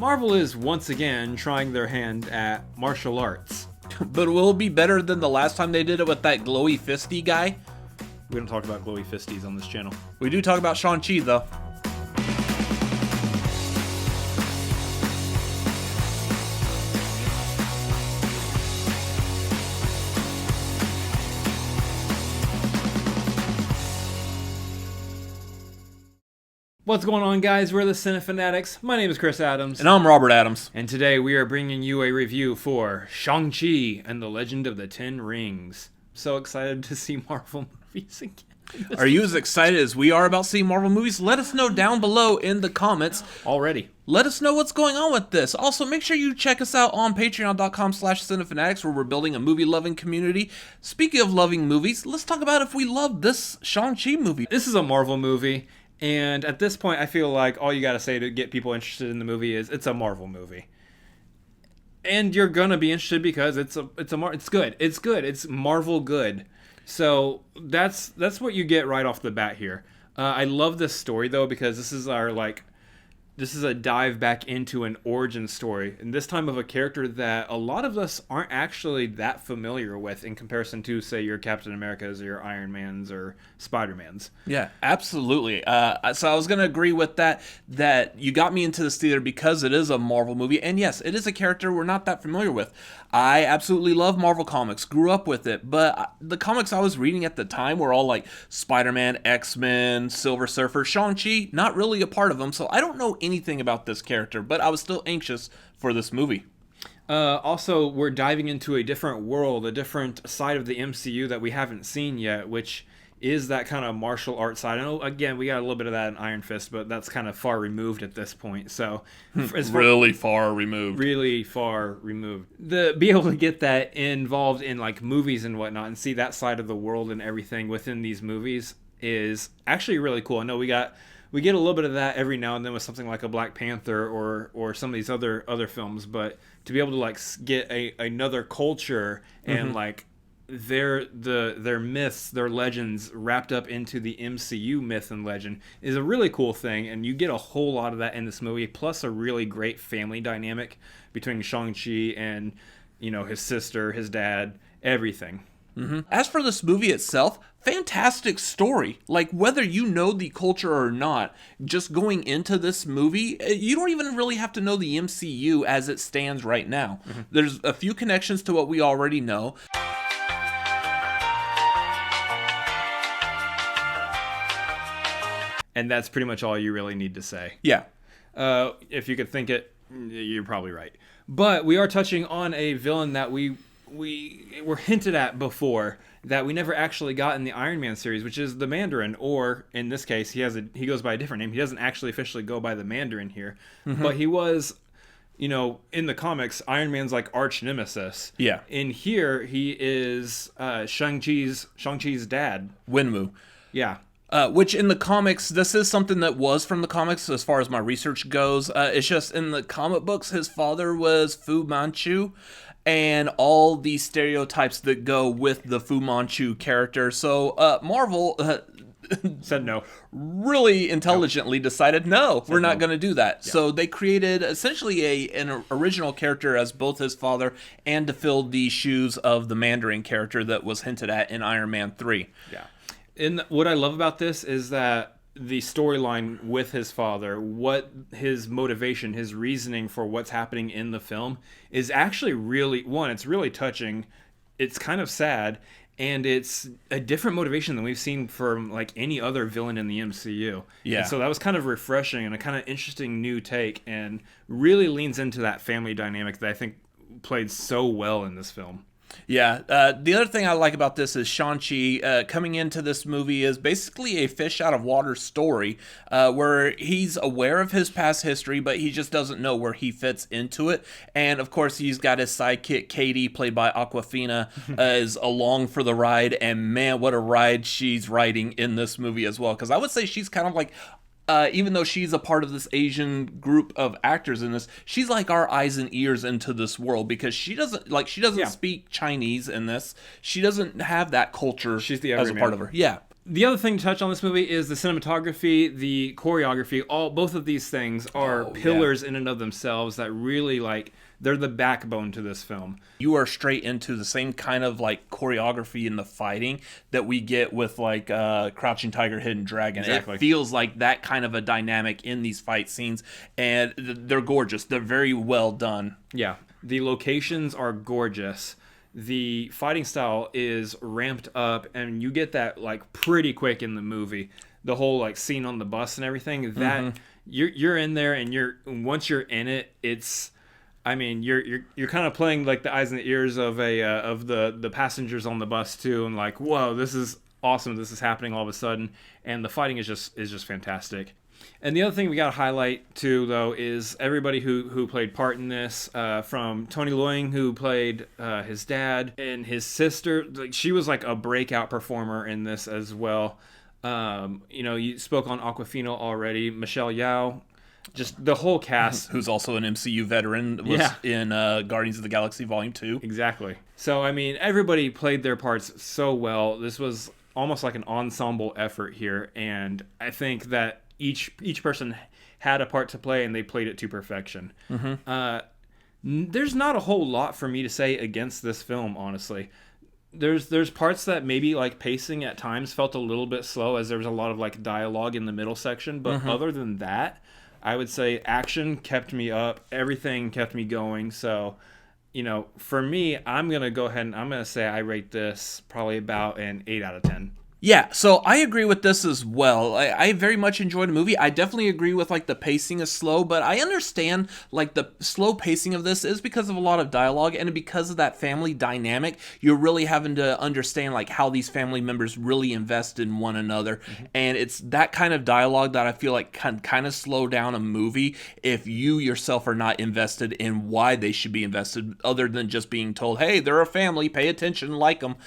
Marvel is once again trying their hand at martial arts. But will it be better than the last time they did it with that glowy fisty guy? We don't talk about glowy fisties on this channel. We do talk about Shang-Chi, though. What's going on, guys? We're the Cinefanatics. My name is Chris Adams. And I'm Robert Adams. And today we are bringing you a review for Shang-Chi and the Legend of the Ten Rings. So excited to see Marvel movies again. Are you as excited as we are about seeing Marvel movies? Let us know down below in the comments. Already. Let us know what's going on with this. Also, make sure you check us out on patreon.com/cinefanatics, where we're building a movie-loving community. Speaking of loving movies, let's talk about if we love this Shang-Chi movie. This is a Marvel movie. And at this point, I feel like all you gotta say to get people interested in the movie is it's a Marvel movie, and you're gonna be interested because it's good. It's good. It's Marvel good. So that's what you get right off the bat here. I love this story though because this is a dive back into an origin story, and this time of a character that a lot of us aren't actually that familiar with in comparison to, say, your Captain Americas or your Iron Mans or Spider-Mans. Yeah, absolutely. So I was going to agree with that you got me into this theater because it is a Marvel movie, and yes, it is a character we're not that familiar with. I absolutely love Marvel comics, grew up with it, but the comics I was reading at the time were all like Spider-Man, X-Men, Silver Surfer, Shang-Chi, not really a part of them, so I don't know anything about this character, but I was still anxious for this movie. Also, we're diving into a different world, a different side of the MCU that we haven't seen yet, which is that kind of martial arts side. I know, again, we got a little bit of that in Iron Fist, but that's kind of far removed at this point. So, really far removed. Really far removed. Be able to get that involved in like movies and whatnot, and see that side of the world and everything within these movies is actually really cool. I know we get a little bit of that every now and then with something like a Black Panther or some of these other films, but to be able to like get another culture and like their myths, their legends wrapped up into the MCU myth and legend is a really cool thing, and you get a whole lot of that in this movie, plus a really great family dynamic between Shang-Chi and, his sister, his dad, everything. As for this movie itself, fantastic story. Like, whether you know the culture or not, just going into this movie, you don't even really have to know the MCU as it stands right now. There's a few connections to what we already know. And that's pretty much all you really need to say. Yeah. If you could think it, you're probably right. But we are touching on a villain that we were hinted at before that we never actually got in the Iron Man series, which is the Mandarin, or in this case, he goes by a different name. He doesn't actually officially go by the Mandarin here, but he was, in the comics, Iron Man's like arch nemesis. Yeah. In here, he is Shang-Chi's dad. Wenwu. Yeah. Which in the comics, this is something that was from the comics as far as my research goes. It's just in the comic books, his father was Fu Manchu, and all the stereotypes that go with the Fu Manchu character. So Marvel said no. Really intelligently decided, no, we're not going to do that. Yeah. So they created essentially an original character as both his father and to fill the shoes of the Mandarin character that was hinted at in Iron Man 3. Yeah. And what I love about this is that the storyline with his father, what his motivation, his reasoning for what's happening in the film is actually really, it's really touching. It's kind of sad, and it's a different motivation than we've seen from like any other villain in the MCU. Yeah. And so that was kind of refreshing and a kind of interesting new take, and really leans into that family dynamic that I think played so well in this film. Yeah, the other thing I like about this is Shang-Chi coming into this movie is basically a fish out of water story where he's aware of his past history, but he just doesn't know where he fits into it. And of course, he's got his sidekick, Katie, played by Awkwafina, is along for the ride. And man, what a ride she's riding in this movie as well. Because I would say she's kind of like even though she's a part of this Asian group of actors in this, she's like our eyes and ears into this world, because she doesn't speak Chinese in this. She doesn't have that culture she's the as a part of her. Yeah. The other thing to touch on this movie is the cinematography, the choreography. Both of these things are pillars in and of themselves that really they're the backbone to this film. You are straight into the same kind of choreography in the fighting that we get with Crouching Tiger, Hidden Dragon. Exactly. It feels like that kind of a dynamic in these fight scenes, and they're gorgeous. They're very well done. Yeah, the locations are gorgeous. The fighting style is ramped up, and you get that pretty quick in the movie. The whole scene on the bus and everything. That you're in there, and once you're in it, it's. I mean, you're kind of playing the eyes and the ears of the passengers on the bus too, and whoa, this is awesome. This is happening all of a sudden, and the fighting is just fantastic. And the other thing we got to highlight too, though, is everybody who played part in this, from Tony Leung, who played his dad, and his sister. She was a breakout performer in this as well. You spoke on Awkwafina already. Michelle Yeoh. Just the whole cast. Who's also an MCU veteran, was in Guardians of the Galaxy Volume 2. Exactly. So, I mean, everybody played their parts so well. This was almost like an ensemble effort here, and I think that each person had a part to play, and they played it to perfection. There's not a whole lot for me to say against this film, honestly. There's parts that maybe pacing at times felt a little bit slow, as there was a lot of dialogue in the middle section, but other than that, I would say action kept me up. Everything kept me going. So, for me, I'm going to go ahead and I'm going to say I rate this probably about an 8 out of 10. Yeah, so I agree with this as well. I very much enjoyed the movie. I definitely agree with the pacing is slow, but I understand the slow pacing of this is because of a lot of dialogue, and because of that family dynamic, you're really having to understand how these family members really invest in one another. And it's that kind of dialogue that I feel can kind of slow down a movie if you yourself are not invested in why they should be invested, other than just being told, hey, they're a family, pay attention, like them.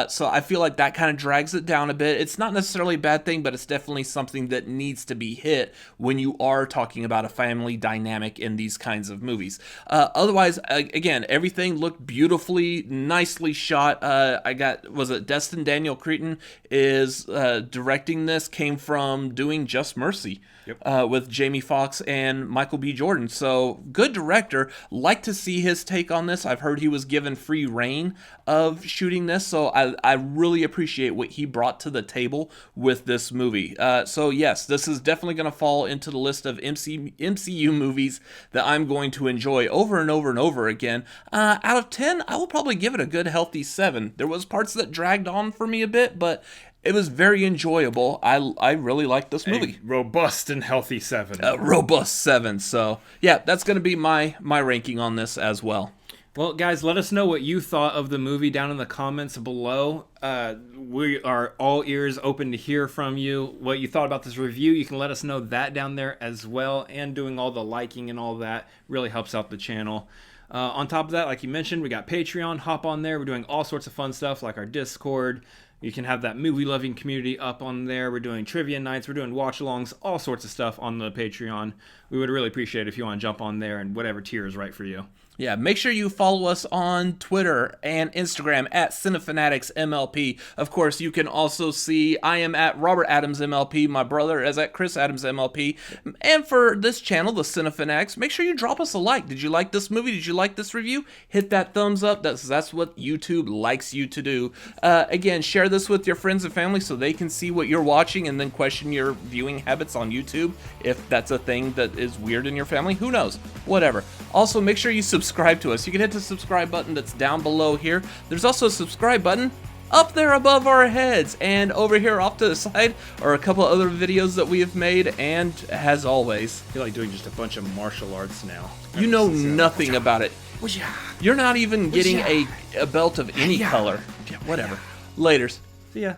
So I feel that kind of drags it down a bit. It's not necessarily a bad thing, but it's definitely something that needs to be hit when you are talking about a family dynamic in these kinds of movies. Otherwise, again, everything looked beautifully, nicely shot. Was it Destin Daniel Cretton is directing this, came from doing Just Mercy. With Jamie Foxx and Michael B. Jordan. So, good director. Like to see his take on this. I've heard he was given free reign of shooting this, so I really appreciate what he brought to the table with this movie. So, yes, this is definitely going to fall into the list of MCU movies that I'm going to enjoy over and over and over again. Out of 10, I will probably give it a good, healthy 7. There was parts that dragged on for me a bit, but it was very enjoyable. I really liked this movie. A robust and healthy 7. A robust 7. So, yeah, that's going to be my ranking on this as well. Well, guys, let us know what you thought of the movie down in the comments below. We are all ears, open to hear from you. What you thought about this review, you can let us know that down there as well. And doing all the liking and all that really helps out the channel. On top of that, like you mentioned, we got Patreon. Hop on there. We're doing all sorts of fun stuff like our Discord. You can have that movie-loving community up on there. We're doing trivia nights. We're doing watch-alongs, all sorts of stuff on the Patreon. We would really appreciate it if you want to jump on there, and whatever tier is right for you. Yeah, make sure you follow us on Twitter and Instagram at Cinefanatics MLP. Of course, you can also see I am at Robert Adams MLP. My brother is at Chris Adams MLP. And for this channel, the Cinefanatics, make sure you drop us a like. Did you like this movie? Did you like this review? Hit that thumbs up. That's what YouTube likes you to do. Again, share this with your friends and family so they can see what you're watching and then question your viewing habits on YouTube. If that's a thing that is weird in your family, who knows? Whatever. Also, make sure you subscribe to us. You can hit the subscribe button that's down below here. There's also a subscribe button up there above our heads, and over here off to the side are a couple other videos that we have made. And as always, I feel like doing just a bunch of martial arts now. You know nothing about it. You're not even getting a belt of any color. Whatever. Laters. See ya.